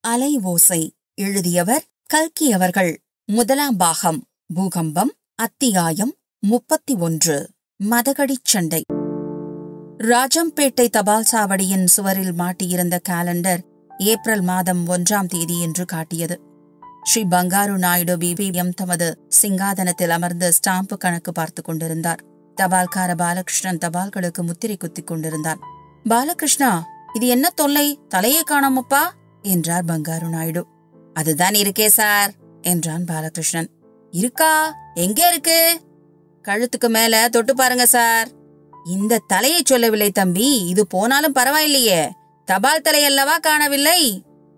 அலை ஓசை. எழுதியவர் கல்கி அவர்கள். முதலாம் பாகம். பூகம்பம். அத்தியாயம் 31. மதகடிச் சண்டை. ராஜம்பேட்டை தபால் சாவடியின் சுவரில் மாட்டியிருந்த காலண்டர் ஏப்ரல் மாதம் 1ஆம் தேதி என்று காட்டியது. ஸ்ரீ பங்காரு நாயுடு பிபிஎம் தமது சிங்காதனத்தில் அமர்ந்து ஸ்டாம்பு கணக்கு பார்த்து கொண்டிருந்தார். தபால்கார பாலகிருஷ்ணன் தபால்களுக்கு முத்திரை குத்திக் கொண்டிருந்தான். பாலகிருஷ்ணா, இது என்ன தொல்லை? தலையே காணாமப்பா என்றார் பங்காரு நாயுடு. அதுதான் இருக்கே சார் என்றான் பாலகிருஷ்ணன். இருக்கா? எங்கே இருக்கு? கழுத்துக்கு மேல தொட்டு பாருங்க சார். இந்த தலையை சொல்லவில்லை தம்பி, இது போனாலும் பரவாயில்லையே. தபால் தலையல்லவா காணவில்லை?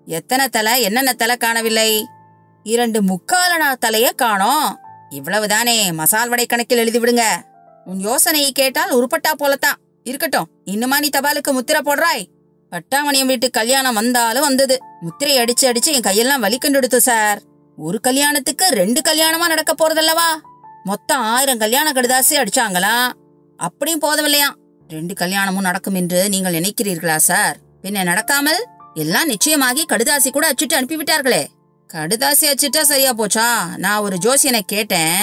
எத்தனை தலை, என்னென்ன தலை காணவில்லை? 2 முக்காலனா தலைய காணோம். இவ்வளவுதானே, மசால் வடை கணக்கில் எழுதிவிடுங்க. உன் யோசனையை கேட்டால் உருப்பட்டா போலத்தான். இருக்கட்டும், இன்னுமா நீ தபாலுக்கு முத்திரை போடுறாய்? பட்டாமணியம் வீட்டு கல்யாணம் வந்தாலும் வந்தது. முத்திரை அடிச்சு அடிச்சு என் கையெல்லாம் வலிக்கண்டுடுத்து சார். ஒரு கல்யாணத்துக்கு 2 கல்யாணமா நடக்க போறதல்லவா? மொத்தம் 1000 கல்யாண கடுதாசி அடிச்சாங்களாம். அப்படியும் போதவில்லையா? 2 கல்யாணமும் நடக்கும் என்று நீங்கள் நினைக்கிறீர்களா சார்? பின்ன நடக்காமல் எல்லாம் நிச்சயமாகி கடுதாசி கூட அச்சிட்டு அனுப்பிவிட்டார்களே. கடுதாசி அச்சிட்டா சரியா போச்சா? நான் ஒரு ஜோசியனை கேட்டேன்.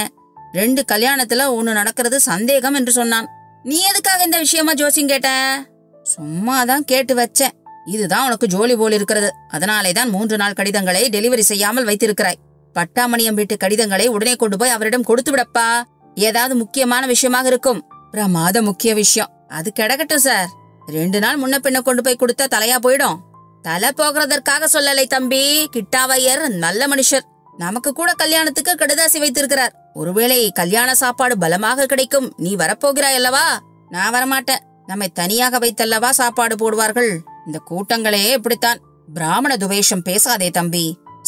2 கல்யாணத்துல 1 நடக்கிறது சந்தேகம் என்று சொன்னான். நீ எதுக்காக இந்த விஷயமா ஜோசியம் கேட்ட? சும்மாதான் கேட்டு வச்சேன். இதுதான் உனக்கு ஜோலி போல் இருக்கிறது. அதனாலேதான் 3 நாள் கடிதங்களை டெலிவரி செய்யாமல் வைத்திருக்கிறாய். பட்டாமணியம் வீட்டு கடிதங்களை உடனே கொண்டு போய் அவரிடம் கொடுத்து விடப்பா. ஏதாவது முக்கியமான விஷயமாக இருக்கும். பிரமாத முக்கிய விஷயம். அது கிடக்கட்டும் சார். 2 நாள் முன்ன பின்ன கொண்டு போய் கொடுத்தா தலையா போயிடும். தலை போகிறதற்காக சொல்லலை தம்பி. கிட்டாவையர் நல்ல மனுஷர். நமக்கு கூட கல்யாணத்துக்கு கடுதாசி வைத்திருக்கிறார். ஒருவேளை கல்யாண சாப்பாடு பலமாக கிடைக்கும். நீ வரப்போகிறாய் அல்லவா? நான் வரமாட்டேன். நம்மை தனியாக வைத்தல்லவா சாப்பாடு போடுவார்கள். இந்த கூட்டங்களே இப்படித்தான். பிராமண துவேஷம் பேசாதே தம்பி.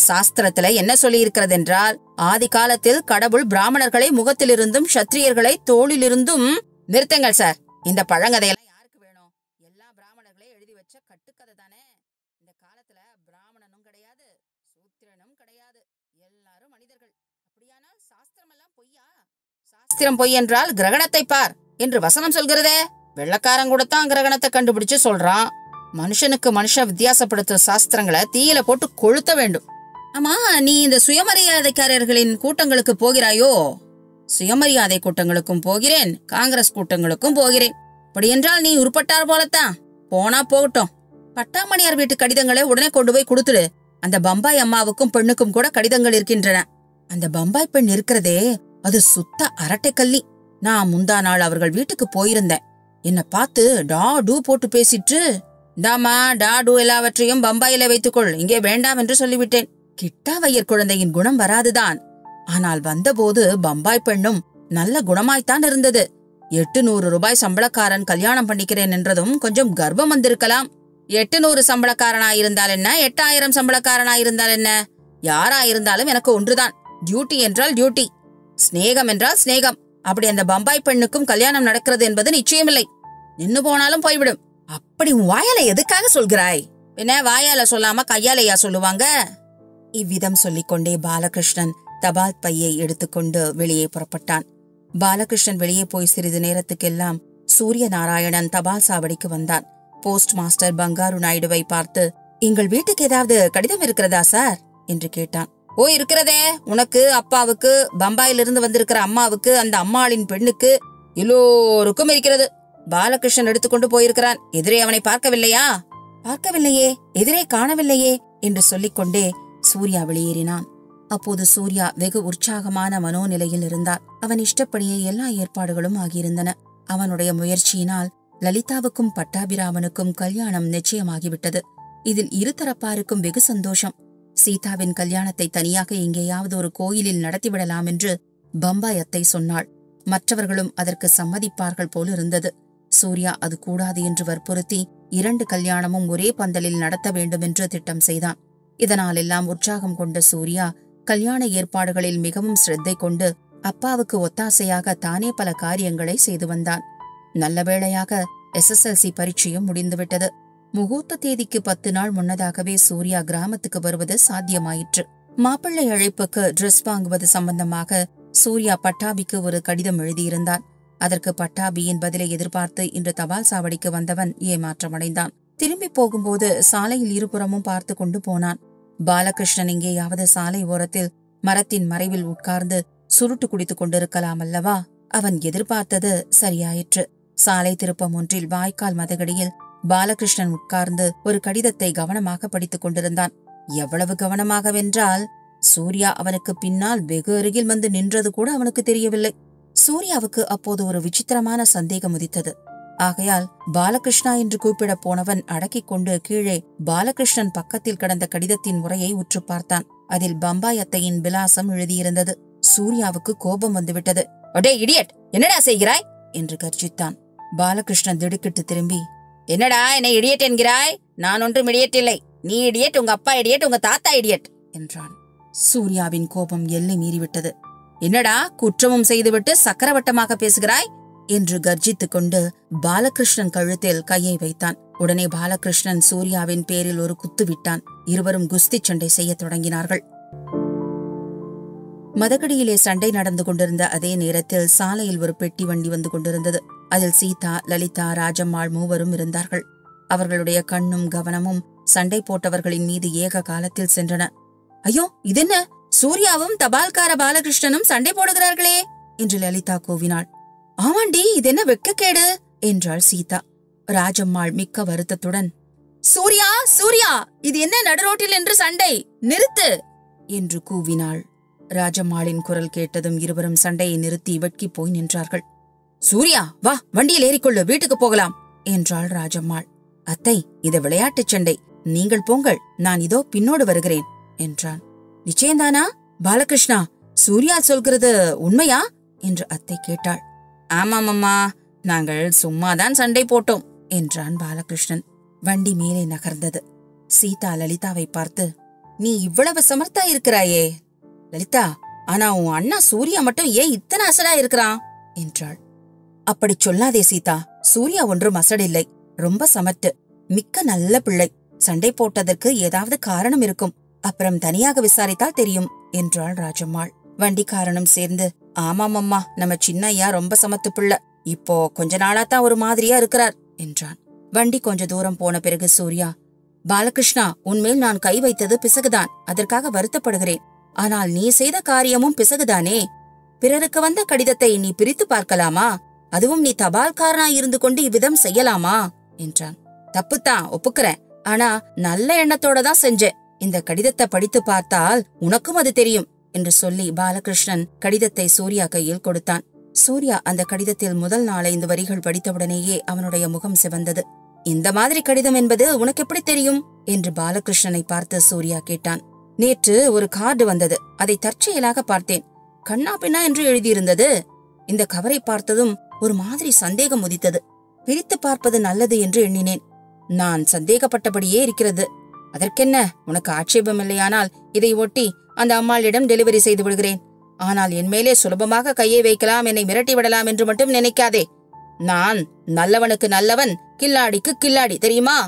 சாஸ்திரத்துல என்ன சொல்லி இருக்கிறது என்றால், ஆதி காலத்தில் கடவுள் பிராமணர்களை முகத்திலிருந்தும் சத்திரியர்களை தோளிலிருந்தும். நிறுத்துங்கள் சார். இந்த பழங்கதையெல்லாம் யாருக்கு வேணும்? எல்லா பிராமணர்களே எழுதி வச்ச கட்டுக்கதை தானே. இந்த காலத்துல பிராமணனும் கிடையாது, சூத்திரனும் கிடையாது. எல்லாரும் மனிதர்கள். அப்படியானால் சாஸ்திரம் எல்லாம் பொய்யா? சாஸ்திரம் பொய் என்றால் கிரகணத்தை பார் என்று வசனம் சொல்கிறதே. வெள்ளக்காரங்கூடத்தான் கிரகணத்தை கண்டுபிடிச்சு சொல்றான். மனுஷனுக்கு மனுஷன் வித்தியாசப்படுத்தும் சாஸ்திரங்களை தீயில போட்டு கொளுத்த வேண்டும். ஆமா, நீ இந்த சுயமரியாதைக்காரர்களின் கூட்டங்களுக்கு போகிறாயோ? சுயமரியாதை கூட்டங்களுக்கும் போகிறேன், காங்கிரஸ் கூட்டங்களுக்கும் போகிறேன். அப்படி என்றால் நீ உருப்பட்டார் போலத்தான். போனா போகட்டும். பட்டாமணியார் வீட்டு கடிதங்களை உடனே கொண்டு போய் கொடுத்துடு. அந்த பம்பாய் அம்மாவுக்கும் பெண்ணுக்கும் கூட கடிதங்கள் இருக்கின்றன. அந்த பம்பாய் பெண் இருக்கிறதே, அது சுத்த அரட்டை கள்ளி. நான் முந்தா நாள் அவர்கள் வீட்டுக்கு போயிருந்தேன். என்ன பார்த்து டா டூ போட்டு பேசிட்டு, தாமா டா டூ எல்லாவற்றையும் பம்பாயில வைத்துக்கொள், இங்கே வேண்டாம் என்று சொல்லிவிட்டேன். கிட்டாவையர் குழந்தையின் குணம் வராதுதான். ஆனால் வந்தபோது பம்பாய் பெண்ணும் நல்ல குணமாய்த்தான் இருந்தது. 800 ரூபாய் சம்பளக்காரன் கல்யாணம் பண்ணிக்கிறேன் என்றதும் கொஞ்சம் கர்ப்பம் வந்திருக்கலாம். 800 சம்பளக்காரனாயிருந்தால் என்ன, 8000 சம்பளக்காரனாயிருந்தால் என்ன, யாராயிருந்தாலும் எனக்கு ஒன்றுதான். டியூட்டி என்றால் டியூட்டி, ஸ்நேகம் என்றால் ஸ்நேகம். அப்படி அந்த பம்பாய் பெண்ணுக்கும் கல்யாணம் நடக்கிறது என்பது நிச்சயமில்லை. நின்னு போனாலும் போய்விடும். அப்படி வாயால எதுக்காக சொல்கிறாய்? பின்ன வாயால சொல்லாம கையாலையா சொல்லுவாங்க? இவ்விதம் சொல்லிக்கொண்டே பாலகிருஷ்ணன் தபால் பையை எடுத்துக்கொண்டு வெளியே புறப்பட்டான். பாலகிருஷ்ணன் வெளியே போய் சிறிது நேரத்துக்கெல்லாம் சூரிய நாராயணன் தபால் சாவடிக்கு வந்தான். போஸ்ட் மாஸ்டர் பங்காரு நாயுடுவை பார்த்து, எங்கள் வீட்டுக்கு ஏதாவது கடிதம் இருக்கிறதா சார் என்று கேட்டான். ஓ, இருக்கிறதே. உனக்கு, அப்பாவுக்கு, பம்பாயிலிருந்து வந்திருக்கிற அம்மாவுக்கு, அந்த அம்மாளின் பெண்ணுக்கு, எல்லோருக்கும் இருக்கிறது. பாலகிருஷ்ணன் எடுத்துக்கொண்டு போயிருக்கிறான். எதிரே அவனை பார்க்கவில்லையா? பார்க்கவில்லையே, எதிரே காணவில்லையே என்று சொல்லிக்கொண்டே சூர்யா வெளியேறினான். அப்போது சூர்யா வெகு உற்சாகமான மனோநிலையில் இருந்தார். அவன் இஷ்டப்படியே எல்லா ஏற்பாடுகளும் ஆகியிருந்தன. அவனுடைய முயற்சியினால் லலிதாவுக்கும் பட்டாபிராமனுக்கும் கல்யாணம் நிச்சயமாகிவிட்டது. இதில் இருதரப்பாருக்கும் வெகு சந்தோஷம். சீதாவின் கல்யாணத்தை தனியாக எங்கேயாவது ஒரு கோயிலில் நடத்திவிடலாம் என்று பம்பாய் அத்தை சொன்னாள். மற்றவர்களும் அதற்கு சம்மதிப்பார்கள் போலிருந்தது. சூர்யா அது கூடாது என்று வற்புறுத்தி 2 கல்யாணமும் ஒரே பந்தலில் நடத்த வேண்டும் என்று திட்டம் செய்தான். இதனால் எல்லாம் உற்சாகம் கொண்ட சூர்யா கல்யாண ஏற்பாடுகளில் மிகவும் சிரத்தை கொண்டு அப்பாவுக்கு ஒத்தாசையாக தானே பல காரியங்களை செய்து வந்தான். நல்ல வேளையாக SSLC பரீட்சையும் முடிந்துவிட்டது. முகூர்த்த தேதிக்கு 10 நாள் முன்னதாகவே சூர்யா கிராமத்துக்கு வருவது சாத்தியமாயிற்று. மாப்பிள்ளை அழைப்புக்கு டிரெஸ் வாங்குவது சம்பந்தமாக சூர்யா பட்டாபிக்கு ஒரு கடிதம் எழுதியிருந்தான். அதற்கு பட்டாபியின் பதிலை எதிர்பார்த்து இன்று தபால் சாவடிக்கு வந்தவன் ஏமாற்றமடைந்தான். திரும்பி போகும்போது சாலையில் இருபுறமும் பார்த்து கொண்டு போனான். பாலகிருஷ்ணன் எங்கேயாவது சாலை ஓரத்தில் மரத்தின் மறைவில் உட்கார்ந்து சுருட்டு குடித்துக் கொண்டிருக்கலாம் அல்லவா? அவன் எதிர்பார்த்தது சரியாயிற்று. சாலை திருப்பம் ஒன்றில் வாய்க்கால் மதகடியில் பாலகிருஷ்ணன் உட்கார்ந்து ஒரு கடிதத்தை கவனமாக படித்துக் கொண்டிருந்தான். எவ்வளவு கவனமாகவென்றால் சூர்யா அவனுக்கு பின்னால் வெகு அருகில் வந்து நின்றது கூட அவனுக்கு தெரியவில்லை. சூர்யாவுக்கு அப்போது ஒரு விசித்திரமான சந்தேகம் உதித்தது. ஆகையால் பாலகிருஷ்ணா என்று கூப்பிட போனவன் அடக்கிக் கொண்டு கீழே பாலகிருஷ்ணன் பக்கத்தில் கிடந்த கடிதத்தின் முறையை உற்று பார்த்தான். அதில் பம்பாய் அத்தையின் விலாசம் எழுதியிருந்தது. சூர்யாவுக்கு கோபம் வந்துவிட்டது. "அடே இடியட், என்னடா செய்கிறாய்?" என்று கர்ஜித்தான். பாலகிருஷ்ணன் திடுக்கிட்டு திரும்பி, "என்னடா என்னை இடியட் என்கிறாய்? நான் ஒன்றும் இடியட் இல்லை. நீ இடியட், உங்க அப்பா இடியட், உங்க தாத்தா இடியட்" என்றான். சூர்யாவின் கோபம் எல்லை மீறிவிட்டது. "என்னடா குற்றமும் செய்துவிட்டு சக்கரவட்டமாக பேசுகிறாய்?" என்று கர்ஜித்துக் கொண்டு பாலகிருஷ்ணன் கழுத்தில் கையை வைத்தான். உடனே பாலகிருஷ்ணன் சூர்யாவின் பேரில் ஒரு குத்து விட்டான். இருவரும் குஸ்தி சண்டை செய்ய தொடங்கினார்கள். மதகடியிலே சண்டை நடந்து கொண்டிருந்த அதே நேரத்தில் சாலையில் ஒரு பெட்டி வண்டி வந்து கொண்டிருந்தது. அதில் சீதா, லலிதா, ராஜம்மாள் மூவரும் இருந்தார்கள். அவர்களுடைய கண்ணும் கவனமும் சண்டை போட்டவர்களின் மீது ஏக காலத்தில் சென்றன. "ஐயோ, இதென்ன? சூர்யாவும் தபால்கார பாலகிருஷ்ணனும் சண்டை போடுகிறார்களே" என்று லலிதா கூவினாள். "ஆமாண்டி, இதென்ன வெட்கக்கேடு" என்றாள் சீதா. ராஜம்மாள் மிக்க வருத்தத்துடன், "சூர்யா, சூர்யா, இது என்ன நடுரோட்டில் என்று சண்டை? நிறுத்து" என்று கூவினாள். ராஜம்மாளின் குரல் கேட்டதும் இருவரும் சண்டையை நிறுத்தி வெட்கி போய் நின்றார்கள். "சூர்யா, வா, வண்டியில் ஏறிக்கொள்ளு, வீட்டுக்கு போகலாம்" என்றாள் ராஜம்மாள். "அத்தை, இது விளையாட்டுச் சண்டை. நீங்கள் போங்கள், நான் இதோ பின்னோடு வருகிறேன்" என்றான். "நிச்சயம்தானா பாலகிருஷ்ணா? சூர்யா சொல்கிறது உண்மையா?" என்று அத்தை கேட்டாள். "ஆமாம் அம்மா, நாங்கள் சும்மாதான் சண்டை போட்டோம்" என்றான் பாலகிருஷ்ணன். வண்டி மேலே நகர்ந்தது. சீதா லலிதாவை பார்த்து, "நீ இவ்வளவு சமர்த்தா இருக்கிறாயே லலிதா, ஆனா உன் அண்ணா சூர்யா மட்டும் ஏன் இத்தனை அசடா இருக்கிறான்?" என்றாள். "அப்படி சொல்லாதே சீதா, சூர்யா ஒன்றும் அசடில்லை. ரொம்ப சமத்து, மிக்க நல்ல பிள்ளை. சண்டை போட்டதற்கு ஏதாவது காரணம் இருக்கும். அப்புறம் தனியாக விசாரித்தால் தெரியும்" என்றாள் ராஜம்மாள். வண்டிக்காரனும் சேர்ந்து, "ஆமாம் அம்மா, நம்ம சின்ன ஐயா ரொம்ப சமத்து பிள்ளை. இப்போ கொஞ்ச நாளாத்தான் ஒரு மாதிரியா இருக்கிறார்" என்றான். வண்டி கொஞ்ச தூரம் போன பிறகு சூர்யா, "பாலகிருஷ்ணா, உன்மேல் நான் கை வைத்தது பிசகுதான். அதற்காக வருத்தப்படுகிறேன். ஆனால் நீ செய்த காரியமும் பிசகுதானே. பிறருக்கு வந்த கடிதத்தை நீ பிரித்து பார்க்கலாமா? அதுவும் நீ தபால்காரனாய் இருந்து கொண்டு இவ்விதம் செய்யலாமா?" என்றான். "தப்புத்தான், ஒப்புக்கிறேன். ஆனா நல்ல எண்ணத்தோட தான் செஞ்சேன். இந்த கடிதத்தை படித்து பார்த்தால் உனக்கும் அது தெரியும்" என்று சொல்லி பாலகிருஷ்ணன் கடிதத்தை சூர்யா கையில் கொடுத்தான். சூர்யா அந்த கடிதத்தில் முதல் 4-5 வரிகள் படித்தவுடனேயே அவனுடைய முகம் சிவந்தது. "இந்த மாதிரி கடிதம் என்பது உனக்கு எப்படி தெரியும்?" என்று பாலகிருஷ்ணனை பார்த்து சூர்யா கேட்டான். "நேற்று ஒரு கார்டு வந்தது. அதை தற்செயலாக பார்த்தேன். கண்ணா பின்னா என்று எழுதியிருந்தது. இந்த கவரை பார்த்ததும் ஒரு மாதிரி சந்தேகம் உதித்தது. பிரித்து பார்ப்பது நல்லது என்று எண்ணினேன். நான் சந்தேகப்பட்டபடியே இருக்கிறது. அதற்கென்ன, உனக்கு ஆட்சேபம் இல்லையானால் இதை ஒட்டி அந்த அம்மாளிடம் டெலிவரி செய்து விடுகிறேன். ஆனால் என் மேலே சுலபமாக கையை வைக்கலாம், என்னை மிரட்டி விடலாம் என்று மட்டும் நினைக்காதே. நான் நல்லவனுக்கு நல்லவன், கில்லாடிக்கு கில்லாடி, தெரியுமா?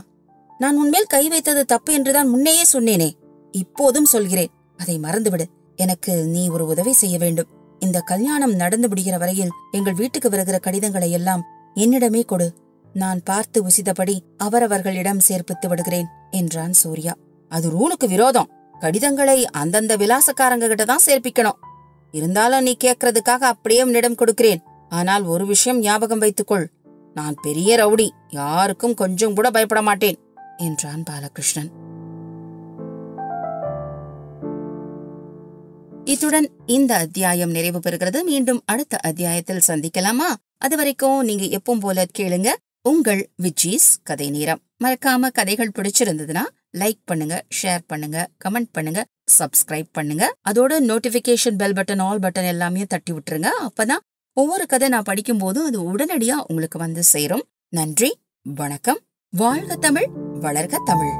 நான் உன்மேல் கை வைத்தது தப்பு என்றுதான் முன்னையே சொன்னேனே. இப்போதும் சொல்கிறேன், அதை மறந்துவிடு. எனக்கு நீ ஒரு உதவி செய்ய வேண்டும். இந்த கல்யாணம் நடந்து விடுகிற வரையில் எங்கள் வீட்டுக்கு வருகிற கடிதங்களை எல்லாம் என்னிடமே கொடு. நான் பார்த்து உசிதபடி அவரவர்களிடம் சேர்ப்பித்து விடுகிறேன்" என்றான் சூர்யா. "அது ரூலுக்கு விரோதம். கடிதங்களை அந்தந்த விலாசக்காரங்க கிட்ட தான் சேர்ப்பிக்கணும். இருந்தாலும் நீ கேட்கறதுக்காக அப்படியே உன்னிடம் கொடுக்கிறேன். ஆனால் ஒரு விஷயம் ஞாபகம் வைத்துக்கொள், நான் பெரிய ரவுடி, யாருக்கும் கொஞ்சம் கூட பயப்பட மாட்டேன்" என்றான் பாலகிருஷ்ணன். இத்துடன் இந்த அத்தியாயம் நிறைவு பெறுகிறது. மீண்டும் அடுத்த அத்தியாயத்தில் சந்திக்கலாமா? அதுவரைக்கும் நீங்க எப்பவும் போல கேளுங்க உங்கள் விஜீஸ் கதை நேரம். மறக்காம கதைகள் பிடிச்சிருந்ததுன்னா லைக் பண்ணுங்க, ஷேர் பண்ணுங்க, கமெண்ட் பண்ணுங்க, சப்ஸ்கிரைப் பண்ணுங்க. அதோட notification bell button, all button எல்லாமே தட்டி விட்டுருங்க. அப்பதான் ஒவ்வொரு கதை நான் படிக்கும் போதும் அது உடனடியா உங்களுக்கு வந்து சேரும். நன்றி, வணக்கம். வாழ்க தமிழ், வளர்க தமிழ்.